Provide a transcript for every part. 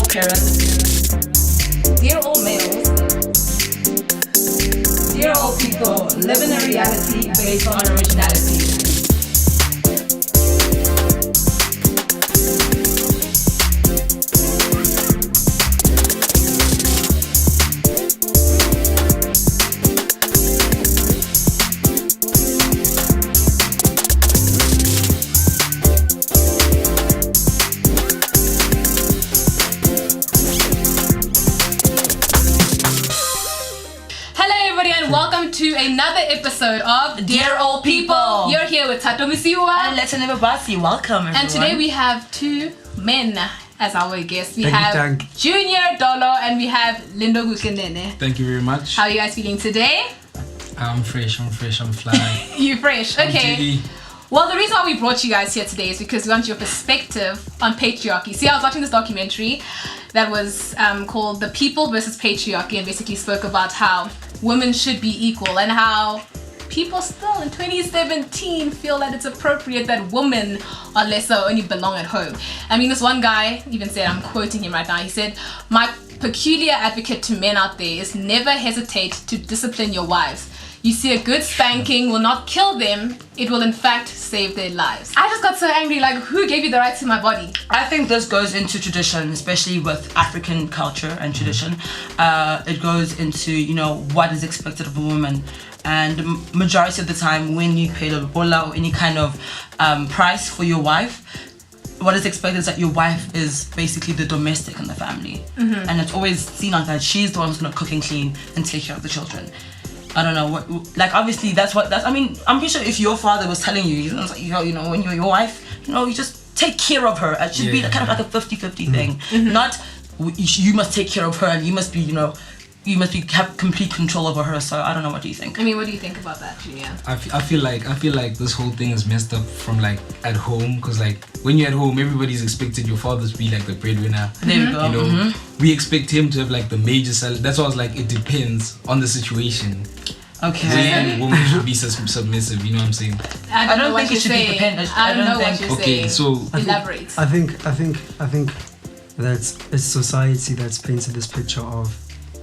parents, dear all males, dear all people, live in a reality based on originality. Welcome to another episode of Dear Old People. You're here with Tato Misiwa And Letaneva Basi. Welcome, everyone. And today we have two men as our guests. We Thank have you. Junior Dolo and we have Lindo Gukendene. Thank you very much. How are you guys feeling today? I'm fresh, I'm fly. You fresh, okay. Jiggy. Well, the reason why we brought you guys here today is because we want your perspective on patriarchy. See, I was watching this documentary that was called The People versus Patriarchy and basically spoke about how women should be equal and how people still in 2017 feel that it's appropriate that women are lesser, only belong at home. I mean, this one guy even said, I'm quoting him right now, he said, "My peculiar advocate to men out there is never hesitate to discipline your wives. You see, a good spanking will not kill them, it will in fact save their lives." I just got so angry, like, who gave you the right to my body? I think this goes into tradition, especially with African culture and tradition. It goes into, what is expected of a woman. And majority of the time, when you pay a bola or any kind of price for your wife, what is expected is that your wife is basically the domestic in the family. Mm-hmm. And it's always seen like that. She's the one who's going to cook and clean and take care of the children. I don't know what, obviously I'm pretty sure if your father was telling you, when you're your wife, you just take care of her. It should be kind of like a 50-50 thing. Mm-hmm. Not, you must take care of her and you must be, have complete control over her. So I don't know, what do you think? I mean, what do you think about that, Junior? I feel like this whole thing is messed up from at home, because when you're at home, everybody's expected your father to be the breadwinner. There we go. We expect him to have the major salary. That's why I was it depends on the situation. Okay. When a woman should be submissive, you know what I'm saying? I don't think it should be dependent. I don't know what you're saying. Okay, so elaborate. I think that it's society that's painted this picture of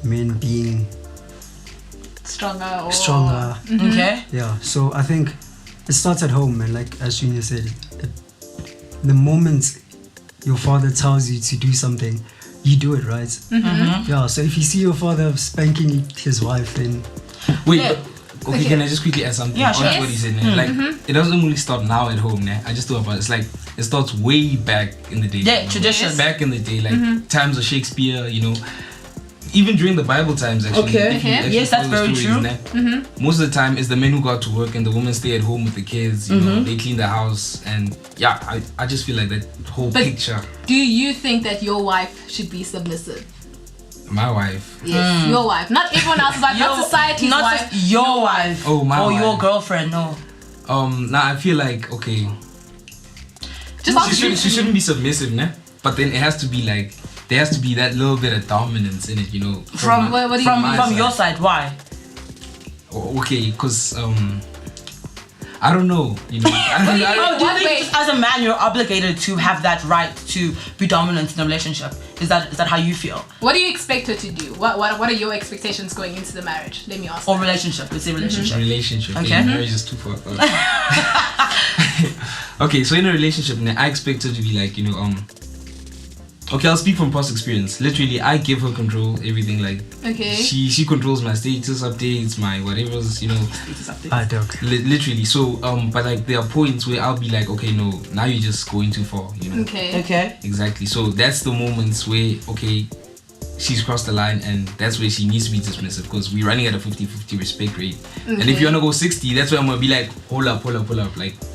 men being stronger. Mm-hmm. Okay. Yeah. So I think it starts at home, and as Junior said, the moment your father tells you to do something, you do it, right? Mm-hmm. Yeah. So if you see your father spanking his wife, then wait. Yeah. Okay, can I just quickly add something on what he said? It doesn't only start now at home. I just thought about it. It starts way back in the day. Yeah, tradition. Back in the day, times of Shakespeare, even during the Bible times, actually. Okay. Yes, that's very true. Most of the time, it's the men who go out to work and the women stay at home with the kids. They clean the house, and I just feel like that whole picture. Do you think that your wife should be submissive? My wife. Yes, your wife. Not everyone else's wife, not society's not wife. Not just your wife. Oh, my wife. Or your girlfriend, no. I feel okay. She shouldn't be submissive, but then it has to be there has to be that little bit of dominance in it, From your side, why? Okay, because I don't know, do you think as a man you're obligated to have that right to be dominant in a relationship? Is that how you feel? What do you expect her to do? What are your expectations going into the marriage? Let me ask. Or relationship. Let's say relationship. Relationship. Okay. Marriage is too far. Okay, so in a relationship, I expect her to be okay, I'll speak from past experience. Literally, I give her control, everything. Okay. She controls my status updates, my whatever's, Status updates. Literally. So, but there are points where I'll be okay, no, now you're just going too far, Okay. Exactly. So that's the moments where, okay, she's crossed the line, and that's where she needs to be dismissive, because we're running at a 50-50 respect rate. Okay. And if you want to go 60, that's where I'm going to be hold up,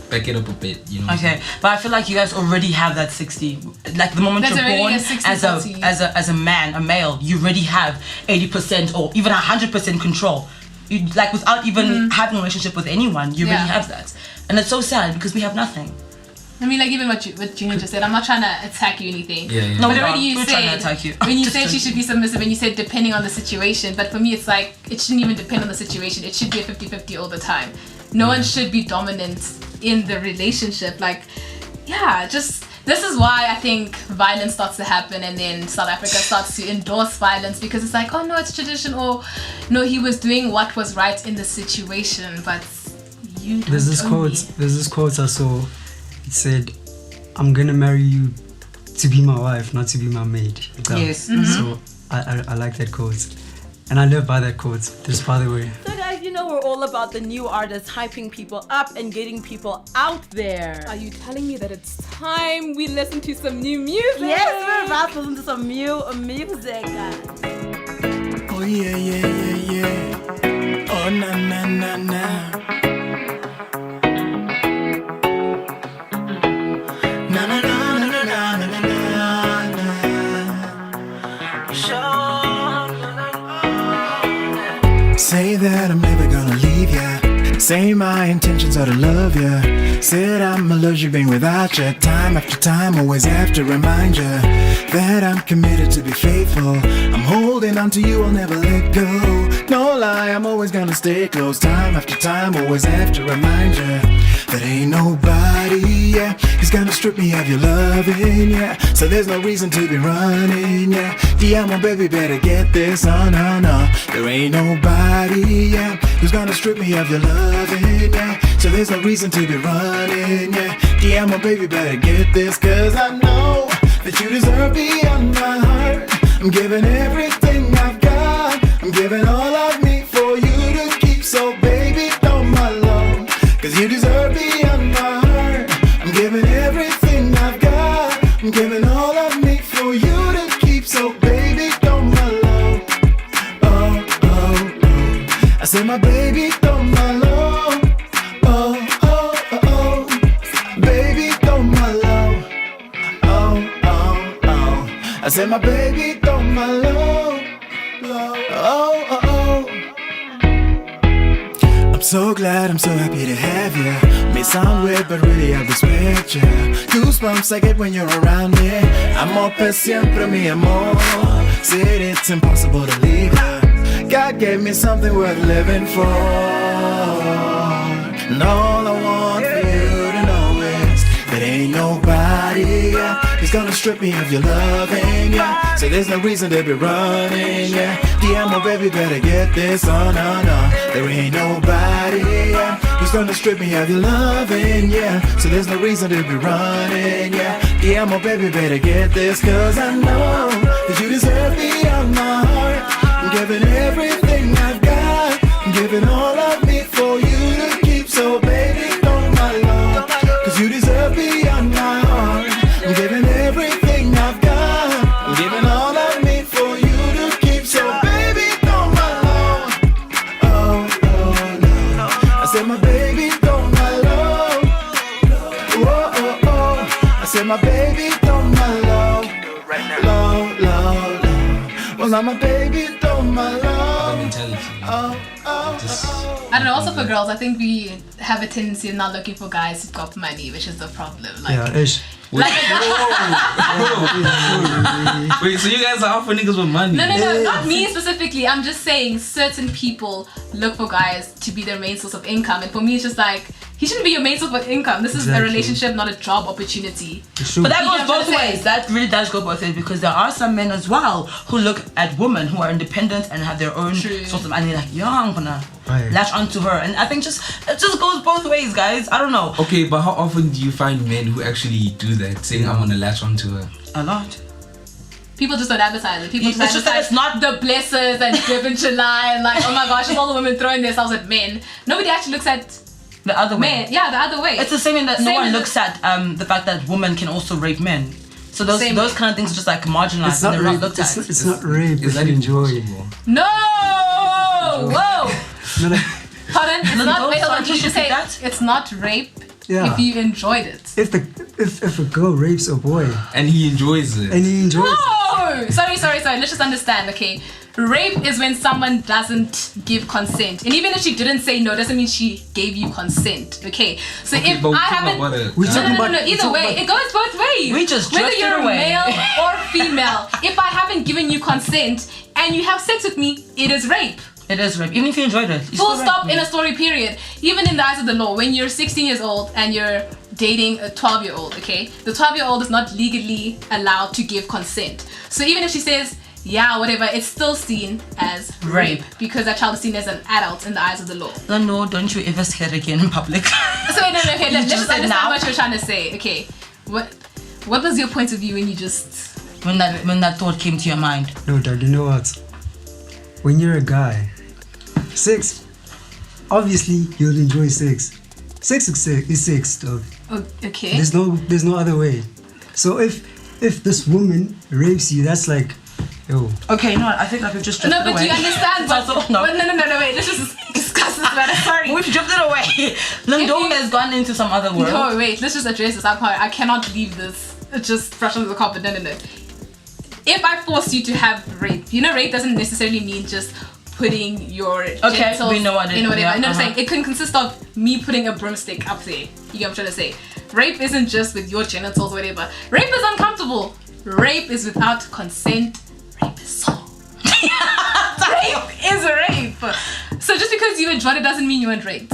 back it up a bit, Okay, but I feel like you guys already have that 60. The moment that's you're born as a man, a male, you already have 80% or even 100% control. You without even having a relationship with anyone, you already have that, and it's so sad because we have nothing. I mean, even what Junior just said, I'm not trying to attack you or anything. Yeah. No, but already you we're said, trying to attack you. When you said she should be submissive, and you said depending on the situation, but for me it's it shouldn't even depend on the situation. It should be a 50-50 all the time. No one should be dominant in the relationship. Just This is why I think violence starts to happen, and then South Africa starts to endorse violence, because it's like, oh no, it's tradition, or no, he was doing what was right in the situation, but you don't There's this quote I saw. It said, "I'm gonna marry you to be my wife, not to be my maid." Yes. So I like that quote, and I live by that quote. Just by the way. So guys, you know we're all about the new artists, hyping people up and getting people out there. Are you telling me that it's time we listen to some new music? Yes, we're about to listen to some new music, guys. Oh yeah, yeah, yeah, yeah. Oh na na na na. Na na na na na na na na. Say that I'm never gonna leave ya. Say my intentions are to love ya. Said I'm allergic being without ya. Time after time, always have to remind ya that I'm committed to be faithful. I'm holding on to you, I'll never let go. No lie, I'm always gonna stay close. Time after time, always have to remind ya that ain't nobody, yeah, who's gonna strip me of your loving, yeah. So there's no reason to be running, yeah. Diamo, baby, better get this on, no. There ain't nobody, yeah, who's gonna strip me of your loving, yeah. So there's no reason to be running, yeah. Diamo, baby, better get this, cause I know that you deserve beyond my heart. I'm giving everything I've got. I'm giving all of me for you to keep, so baby, don't my love, cause you deserve beyond my heart. I'm giving everything I've got. I'm giving all of me for you to keep, so baby, don't my love. Oh, oh, oh. I said my baby, don't my love. Oh, oh, oh, oh. Baby, don't my love. Oh, oh, oh. I said my baby, don't my love. Oh, oh, oh. I'm so glad, I'm so happy to have you. May sound weird, but really I respect you. Goosebumps I get when you're around me. Amor per siempre, mi amor. Said it's impossible to leave you. God gave me something worth living for. And all I want for you to know is that ain't nobody, yeah, who's gonna strip me of your loving, yeah. So there's no reason to be running, yeah. Diamo, baby, better get this on, no. There ain't nobody, yeah, who's gonna strip me of your loving, yeah. So there's no reason to be running, yeah. Diamo, baby, better get this, cause I know that you deserve beyond my heart. I'm giving everything I've got. I'm giving all of me for you to keep, so baby, don't my love, cause you deserve beyond my heart. I'm giving everything I've got. I'm giving all of me for you to keep, so baby, don't my love. Oh, oh, no. I said my baby, don't my love. Oh, oh, oh. I said my baby, don't my love. Love, love, love. Well, now my baby, don't my love. Mentality. Oh, oh, Just- oh. I don't know, also for girls, I think we have a tendency of not looking for guys who've got money, which is the problem. Like, Yeah, ish. like Wait, so you guys are out for niggas with money? no, not me specifically. I'm just saying certain people look for guys to be their main source of income, and for me, it's just like, he shouldn't be your main source of income. This is a Exactly. relationship, not a job opportunity. It's true. But that You know goes what I'm both trying to ways. say? That really does go both ways, because there are some men as well who look at women who are independent and have their own True. sort of, and they're like, yeah, I'm gonna Right. latch onto her. And I think it just goes both ways, guys. I don't know. Okay, but how often do you find men who actually do that, saying I want to latch onto her? A lot. People just don't advertise it. People It's just just that advertise it's not- the blessers and Given July and like, oh my gosh, all the women throwing themselves at men. Nobody actually looks at The other way. men. Yeah, the other way. It's the same in that no Same one as looks at the fact that women can also rape men. So those Same. kind of things are just like marginalized It's and not they're not rape. looked at. It's not rape Is if that you even enjoy. possible? No! Whoa! No, no. Pardon? It's No, not. no, Wait, hold sorry, on. Can you just just say repeat that? it's not rape Yeah. if you enjoyed it? If a girl rapes a boy And he enjoys it. and he enjoys it, No! Sorry. Let's just understand, okay? Rape is when someone doesn't give consent. And even if she didn't say no, doesn't mean she gave you consent, okay? So Okay, if but we're I talking haven't... about a We guy. talking about- No. Either way, it goes both ways. We just whether drifted you're away. male or female. If I haven't given you consent and you have sex with me, it is rape. It is rape. Even if you enjoyed it. you Full still stop rape in me. a story period. Even in the eyes of the law, when you're 16 years old and you're dating a 12-year-old, okay? The 12-year-old is not legally allowed to give consent. So even if she says, yeah, whatever, it's still seen as rape because that child is seen as an adult in the eyes of the law. No, don't you ever say it again in public. So wait, no, okay, let's just just said understand now? what you're trying to say. Okay, what was your point of view when you just... when that thought came to your mind. No, Dad, you know what? When you're a guy, sex, obviously you'll enjoy sex. Sex is sex, dog. Oh, okay. There's no other way. So if this woman rapes you, that's like, yo. Okay, no, I think I could just drift No, it but away. do you understand? No. No, wait, let's just discuss this matter. Sorry. We've drifted away. Lindome has gone into some other world. No, wait, let's just address this. I cannot leave this just brush under the carpet. No. If I force you to have rape, rape doesn't necessarily mean just putting your genitals we know what it in whatever. yeah, I'm saying it can consist of me putting a broomstick up there. You get what I'm trying to say? Rape isn't just with your genitals, whatever. Rape is uncomfortable. Rape is without consent. Rape is so. Rape is rape. So just because you enjoyed it doesn't mean you weren't raped.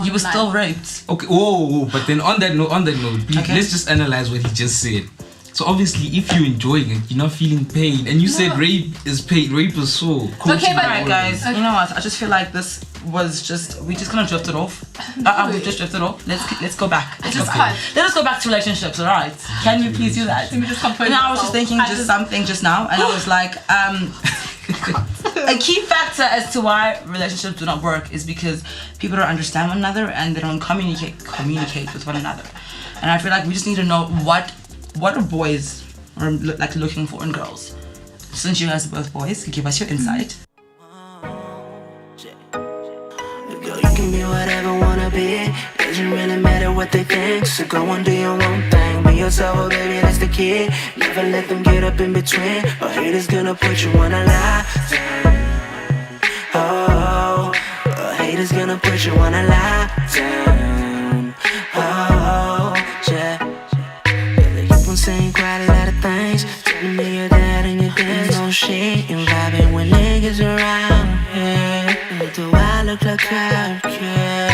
You were still raped. Okay, whoa, but then on that note, please, Okay. let's just analyze what he just said. So obviously, if you're enjoying it, you're not feeling pain, and you said rape is pain, rape is so. Okay, but Alright, guys, you know what? I just feel like this was we just gonna drift it off. We just drifted off. Let's go back. Let's go back. Let us go back to relationships, alright? Can you please do that? Let me just compose I was just myself. thinking something just now, and I was like, a key factor as to why relationships do not work is because people don't understand one another and they don't communicate with one another. And I feel like we just need to know what are boys are like looking for in girls. Since you guys are both boys, give us your insight. Girl, you can be whatever wanna be. Doesn't really matter what they think. So go and do your own thing. Be yourself, oh baby, that's the key. Never let them get up in between. Or haters gonna put you on a lie. Oh, a haters gonna put you on a lie. Oh, yeah. They keep on saying quite a lot of things. Telling me you're that and you're this. No shit, and vibing when niggas around. Yeah. Do I look like I care?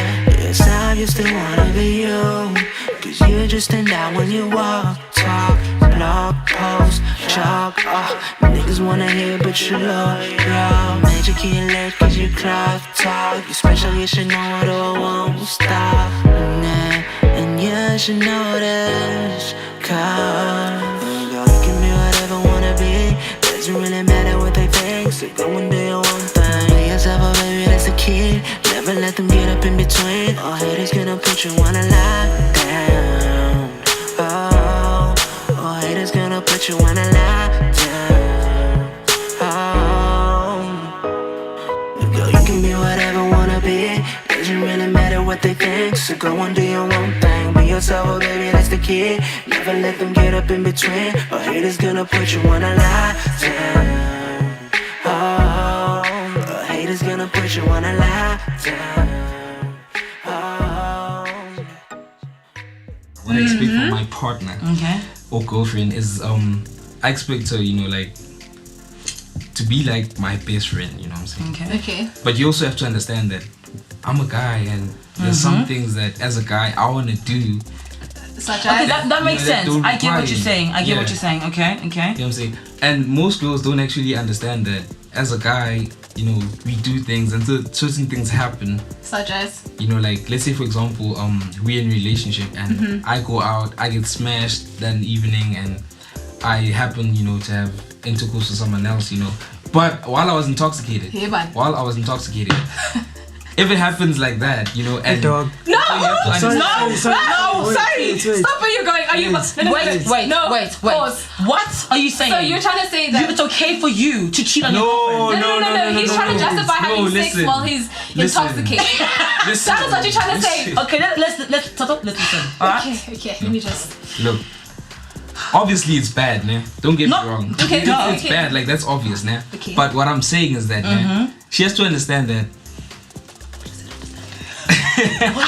It's obvious they wanna be you. Cause you just stand out when you walk, talk, blog, post, chalk. Niggas wanna hear but you look, yo. Major key alert cause you clock, talk. You special, you should know it or won't stop. And you should know this. Cause girl, you can be whatever wanna be. Doesn't really matter what they think. So go and do your own thing. Be yourself, oh baby, that's the key. Never let them get up in between. All haters gonna put you on a lockdown. Oh, haters gonna put you on a lockdown. Oh, girl, you can be whatever wanna be. Doesn't really matter what they think. So go and do your own thing. Be yourself, oh baby, that's the key. Never let them get up in between. All haters gonna put you on a lockdown. Oh, haters gonna put you on a lockdown. Oh. What I expect from my partner Okay. or girlfriend is I expect her, like to be like my best friend, you know what I'm saying? Okay. But you also have to understand that I'm a guy and there's some things that as a guy I wanna do. Such Okay, as that makes that sense. don't I get what require you're you. saying. I get what Yeah. you're saying. Okay. You know what I'm saying? And most girls don't actually understand that as a guy, we do things until certain things happen. such as Like let's say for example, we're in a relationship and I go out, I get smashed that evening and I happen, to have intercourse with someone else, But while I was intoxicated, Hey, bud. if it happens like that, and Dog. you have to understand- Wait. Stop where you're going. Are you Wait. Pause. What are you saying? So you're trying to say that it's okay for you to cheat on your girlfriend? No. He's trying to justify having sex listen. while he's Listen. intoxicated. Listen, That is what you're trying to say. listen. Okay, let's stop. Let's listen. All right. Okay, let me just. Look, obviously it's bad, nah. Don't get No. me wrong. Okay, It's okay. bad, like that's obvious, nah. Okay. But what I'm saying is that, nah, she has to understand that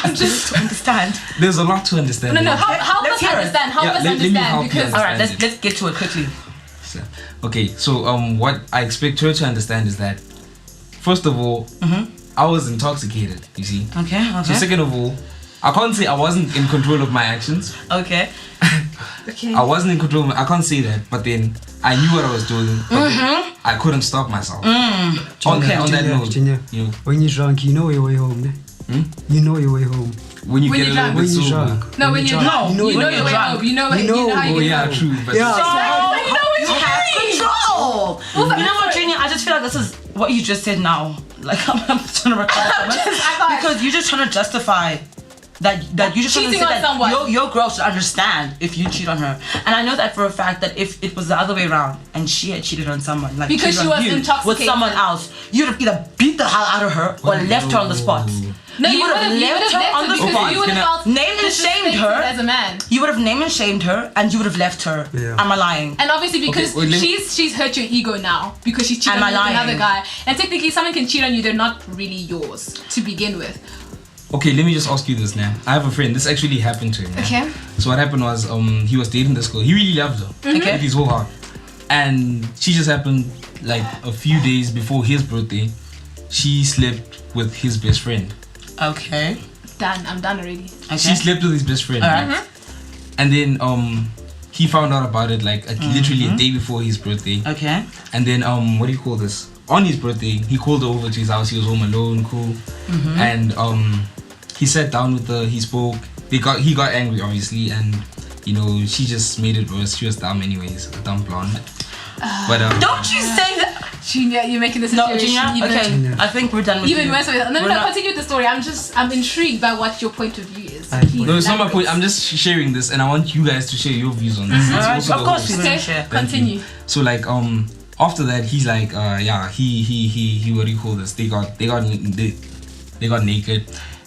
I'm just to understand. there's a lot to understand. No. there. Help Let's us hear it. understand. Help Yeah, us let me understand help you because. All right, understand let's get to it quickly. So what I expect her to understand is that, first of all, I was intoxicated. You see. Okay. So second of all, I can't say I wasn't in control of my actions. Okay. Okay. I wasn't in control. I can't say that, but then I knew what I was doing. But then I couldn't stop myself. On that note, Junior, you know, when you're drunk, you know your way home. Eh? You know your way home. when you When get you're a little drunk. bit When you're sober. drunk. No, when you're drunk. you know your way home. You know how Oh you yeah, get home. true. But Yeah. You have control. You know what, Junior? I just feel like this is what you just said now. Like I'm trying to recover from it because you're just trying to justify that you're just trying to Cheating say on that someone. your girl should understand if you cheat on her. And I know that for a fact that if it was the other way around and she had cheated on someone, like Because cheated she on was you intoxicated. with someone else, you'd have either beat the hell out of her or left her on the spot. No, You you would would have have left her on the because spot. you would have felt Named and shamed disrespected her. as a man. You would have named and shamed her and you would have left her. Yeah. Am I lying? And obviously because Okay, wait, let me- she's hurt your ego now because she cheated Am on I with another lying? guy. And technically someone can cheat on you, they're not really yours to begin with. Okay, let me just ask you this now. I have a friend. This actually happened to him. yeah? Okay. So what happened was, he was dating this girl. He really loved her. Okay. With his whole heart. And she just happened like a few days before his birthday. She slept with his best friend. Okay. Done. I'm done already. Okay. She slept with his best friend. Alright. And then he found out about it like literally a day before his birthday. Okay. And then what do you call this? On his birthday, he called her over to his house. He was home alone, cool. And he sat down with her. He spoke. He got angry, obviously, and you know she just made it worse. She was dumb, anyways, a dumb blonde. But Don't you say that? Junior, you're making the No, situation Junior. even, Okay. I think we're done with even you. worse. No, We're not- continue with the story. I'm intrigued by what your point of view is. I- Please no, it's not my elaborate. point. I'm just sharing this, and I want you guys to share your views on this. It's Alright, also of the course host. we will Okay, share. Thank continue. you. So like after that he's like he what do you call this? They got naked,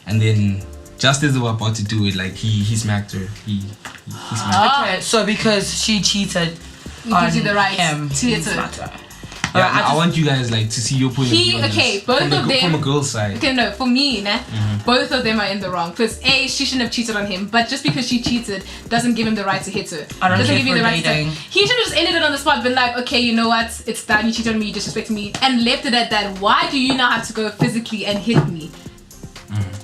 and then just as they were about to do it, like he smacked her. He smacked her. Okay, so because she cheated He on gives you the right him, to he hit her. smacked her. Yeah, Alright, I want you guys like to see your point of view on Okay, this. both from of them. from a girl's side. Okay, no, for me, nah, both of them are in the wrong. Because A, she shouldn't have cheated on him, but just because she cheated doesn't give him the right to hit her. I don't doesn't care give you for the right dating. to. He should have just ended it on the spot, been like, okay, you know what, it's done. You cheated on me, you disrespected me, and left it at that. Why do you now have to go physically and hit me?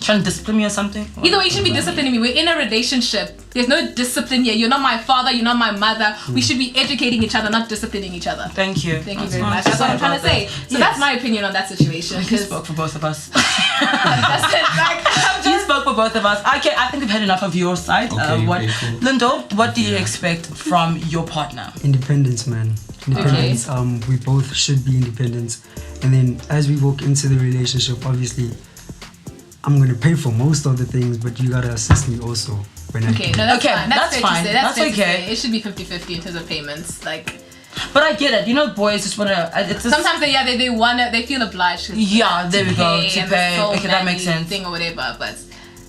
Trying to discipline me or something? Either way, you shouldn't be disciplining me. We're in a relationship. There's no discipline here. You're not my father. You're not my mother. We should be educating each other, not disciplining each other. Thank you. Thank you very much. That's what I'm trying to say. So that's my opinion on that situation. You 'cause spoke for both of us. that's it. Like, I'm You just- spoke for both of us. Okay, I think we've had enough of your side. Okay, What, okay, cool. Lindo, what do you expect from your partner? Independence, man. Independence. We both should be independent. And then as we walk into the relationship, obviously, I'm gonna pay for most of the things, but you gotta assist me also when I Okay, do. no, that's Okay, fine. that's fair fine. To say. That's fair to okay. say. It should be 50-50 in terms of payments. Like But I get it. You know, boys just wanna. It's just, sometimes they feel obliged. Yeah, there we go, to and pay. the soul Okay, that makes nanny sense. Thing or whatever, but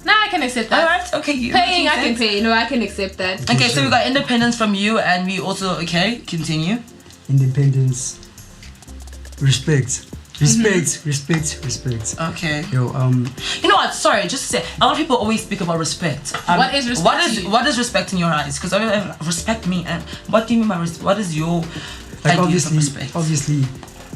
I can accept that. All right. Okay. You Paying, I making can sense? pay. No, I can accept that. Okay, so we got independence from you, and we also continue. Independence. Respect. Respect. Okay. Yo, You know what? Sorry, just to say, a lot of people always speak about respect. What is respect to you? What is respect in your eyes? Because respect me, and what do you mean by respect? What is your like ideas of respect? obviously,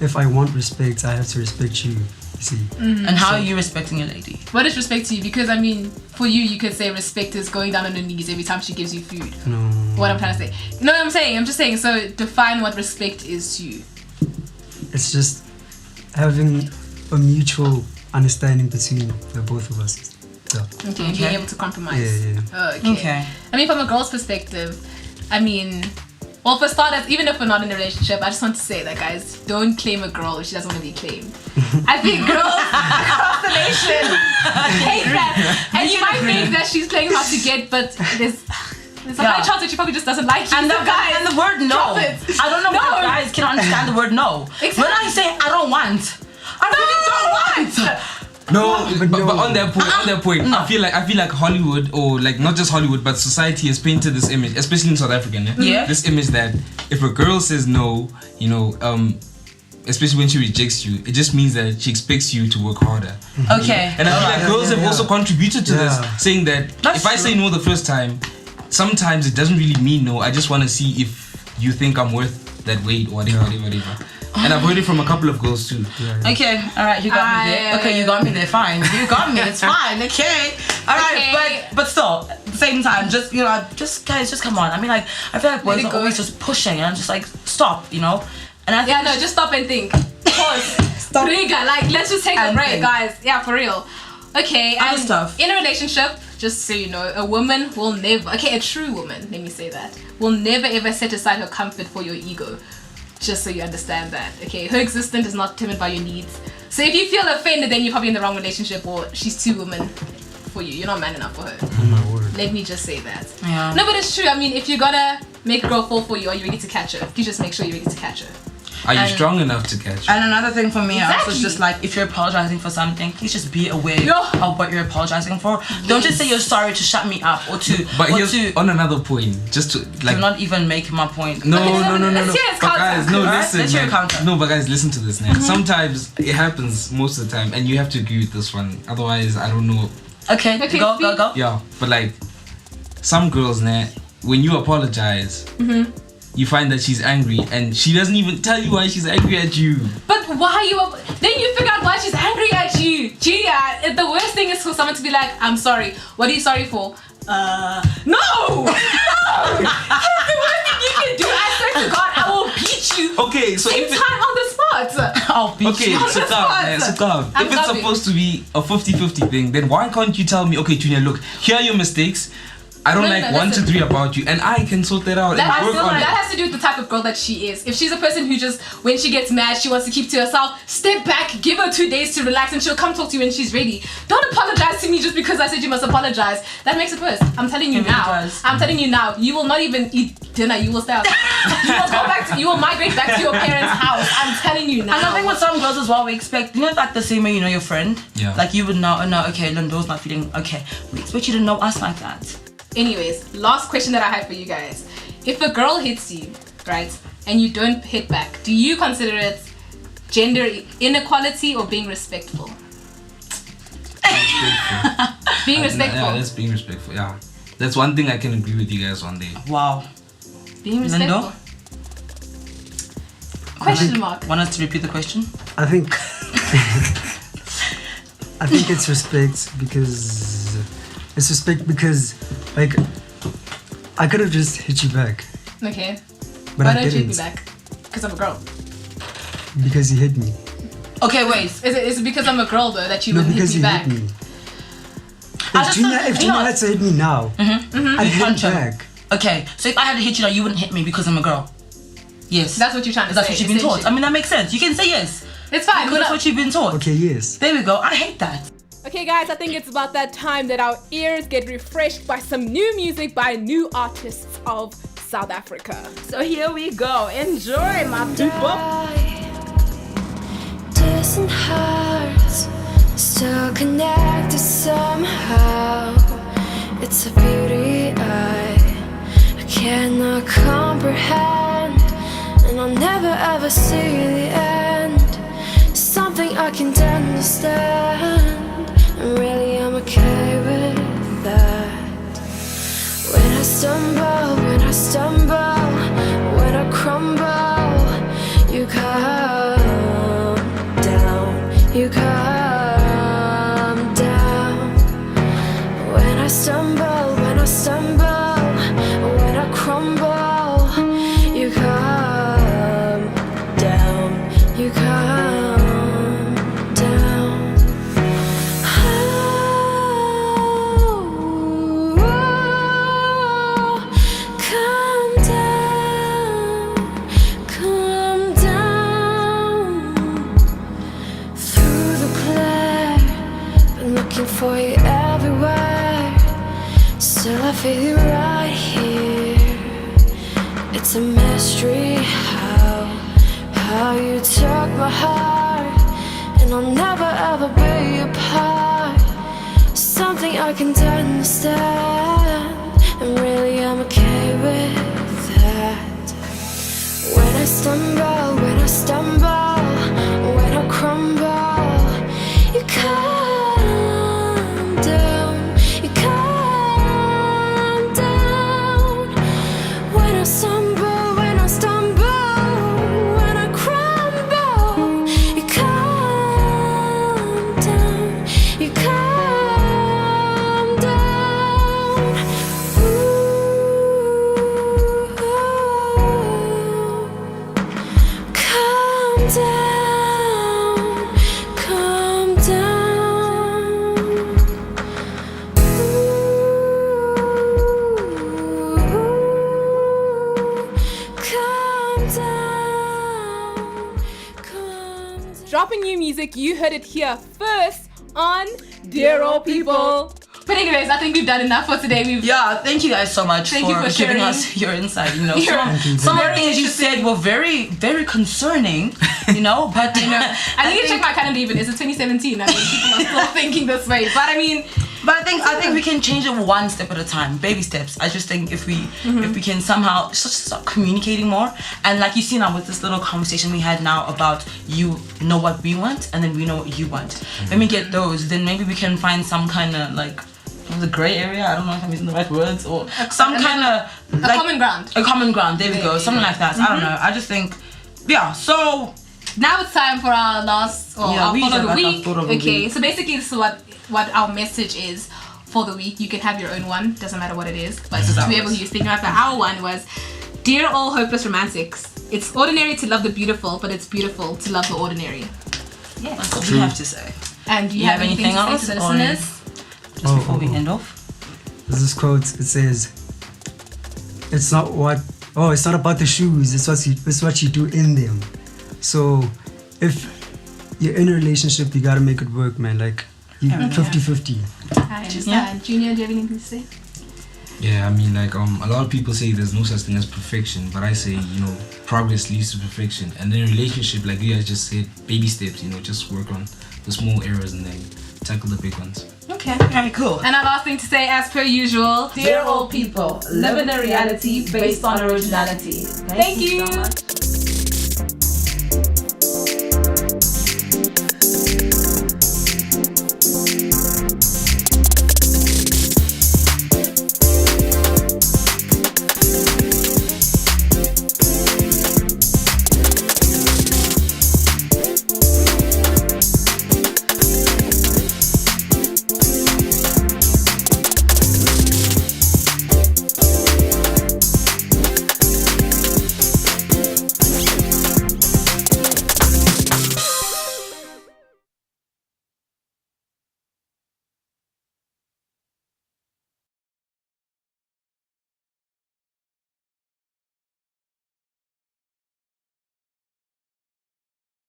if I want respect, I have to respect you. You see. And how are you respecting a lady? What is respect to you? Because I mean, for you could say respect is going down on her knees every time she gives you food. No. What I'm trying to say. No, I'm just saying. So define what respect is to you. It's just having a mutual understanding between the both of us. So, Okay, and being able to compromise. Yeah. Oh, okay. Okay. I mean, from a girl's perspective, I mean, well, for starters, even if we're not in a relationship, I just want to say that, guys, don't claim a girl if she doesn't want to be claimed. I think girls across the nation hate that. And you might think that she's playing hard to get, but there's a high chance that she probably just doesn't like you. And the So, guys, and the word no. drop it. I don't know No. why guys can understand the word no. Exactly. When I say I don't want, I really don't want. No, But but, no. but on that point, I feel like Hollywood, or like not just Hollywood, but society has painted this image, especially in South Africa. Yeah. This image that if a girl says no, you know, especially when she rejects you, it just means that she expects you to work harder. Okay. And I feel like girls have also contributed to Yeah. this, saying that That's if I say true. no the first time, sometimes it doesn't really mean no. I just want to see if you think I'm worth that weight or whatever. And I've heard it from a couple of girls too. Okay, all right, you got me there. Okay, you got me there. Fine, you got me. It's fine. Okay, all right. Okay, But know, at the same time, just, you know, just guys, just come on. I mean, like, I feel like boys Let it are go. always just pushing, and I'm just like, stop, you know? And I think Yeah, no, just stop and think. Pause. Stop. Trigger. Like, let's just take a And break, think. guys. Yeah, for real. Okay, Other and stuff. in a relationship, just so you know, a woman will never, okay, a true woman, let me say that, will never ever set aside her comfort for your ego. Just so you understand that, okay? Her existence is not determined by your needs. So if you feel offended, then you're probably in the wrong relationship, or she's too woman for you. You're not man enough for her. Oh my word. Let me just say that. Yeah. No, but it's true. I mean, if you're gonna make a girl fall for you, are you ready to catch her? You just make sure you're ready to catch her. Are you And- strong enough to catch? And another thing for me also is Exactly. just like, if you're apologizing for something, please just be aware Yeah. of what you're apologizing for. Don't just say you're sorry to shut me up or to, But or here's to, on another point, just to like. to not even make my point. No, Okay, no, no, no, no. let's hear his But counter. guys, no, Alright, listen, let's hear man. a counter. No, but guys, listen to this now. Sometimes it happens most of the time, and you have to agree with this one. Otherwise, I don't know. Okay, Okay, go, go, speak. go. Yeah, but like some girls, nah, when you apologize, you find that she's angry, and she doesn't even tell you why she's angry at you. But why you? Then you figure out why she's angry at you. Julia, the worst thing is for someone to be like, "I'm sorry. What are you sorry for?" No, no. That's the worst thing you can do. I swear to God, I will beat you. Okay, so Same if it, time on the spot. I'll beat okay, you. on sit the down, spot. man, sit down. I'm If it's coming. supposed to be a 50-50 thing, then why can't you tell me, okay, Junior, look, here are your mistakes. I don't No, like no, 1 to listen. 3 about you, and I can sort that out That and work on it. has to do with the type of girl that she is. If she's a person who just, when she gets mad, she wants to keep to herself, step back, give her 2 days to relax, and she'll come talk to you when she's ready. Don't apologize to me just because I said you must apologize. That makes it worse. I'm telling you It really now. does. I'm telling you now. You will not even eat dinner. You will stay out. You will go back to, you will migrate back to your parents' house. I'm telling you now. And I think with some girls as well, we expect, you know, like the same way you know your friend. Yeah. Like you would know, okay, Lindo's not feeling okay. We expect you to know us like that. Anyways, last question that I have for you guys. If a girl hits you, right, and you don't hit back, do you consider it gender inequality or being respectful? Being respectful. Yeah, that's being respectful. Yeah, that's one thing I can agree with you guys on there. Wow. Being respectful. Lindo? Question mark. Want us to repeat the question? I think I think it's respect because like I could have just hit you back, Okay. but Why I don't you hit didn't me back? Because I'm a girl. because you hit me. Okay, wait. Is it because I'm a girl though that you No, wouldn't hit because me you back? hit me. I If just Junior, thought- if you know Junior what? had to hit me now, I'd hit Punch him her. back. Okay, so if I had to hit you now, you wouldn't hit me because I'm a girl. Yes. That's what you're trying to That's say. what you've been taught. I essentially. mean, that makes sense. You can say yes. It's fine. Because that's what you've been taught. Okay, yes. There we go. I hate that. Okay, guys, I think it's about that time that our ears get refreshed by some new music by new artists of South Africa. So here we go. Enjoy, my people. Distant hearts still connected somehow. It's a beauty I cannot comprehend, and I'll never ever see the end. Something I can't understand, and really I'm okay with that. When I stumble, when I crumble, you come down, you come down. When I stumble, when I crumble, you come down, you come down. Come down through the glare. Been looking for you everywhere. Still I feel you right here. It's a mystery how you took my heart, and I'll never ever be apart. Something I can't understand, and really I'm okay with that. When I stumble, when I crumble, you come down, you come down. When I stumble, when I crumble, you come down, you come down. dropping new music, you heard it here first on Dear Old People. But anyways, I think we've done enough for today. Yeah, thank you guys so much Thank you for giving sharing. us your insight. You know, Your- some of the things you said were very, very concerning. You know, but you know, I need to check my calendar even. Is it 2017? I mean, people are still thinking this way. But I mean, But I think we can change it one step at a time, baby steps. I just think if we can somehow just start communicating more, and like you see now with this little conversation we had now about you know what we want and then we know what you want. When we get those, then maybe we can find some kind of like the gray area. I don't know if I'm using the right words or some kind of a common ground. A common ground. There we go. Something like that. I don't know. I just think, yeah. So Now it's time for our last or Yeah, our we thought of should the have our week. thought of the Okay, week. so basically this is what our message is for the week. You can have your own one, doesn't matter what it is, but This is to be ours. able to use thinking about that. Our one was, dear all hopeless romantics, it's ordinary to love the beautiful, but it's beautiful to love the ordinary. Yeah. that's what we have to say. And do you You have have anything anything to say to the else, or- listeners? Just before we end off. There's this quote. It says, "It's not about the shoes. It's what you do in them." So, if you're in a relationship, you gotta make it work, man. Like, you 50-50. I understand. Junior, do you have anything to say? Yeah, I mean, like, a lot of people say there's no such thing as perfection, but I say, you know, progress leads to perfection. And in a relationship, like you guys just said, baby steps, you know, just work on the small errors and then tackle the big ones. Okay. Okay, cool. And our last thing to say, as per usual, Dear old people, live in a reality based on originality. Thank you. so much.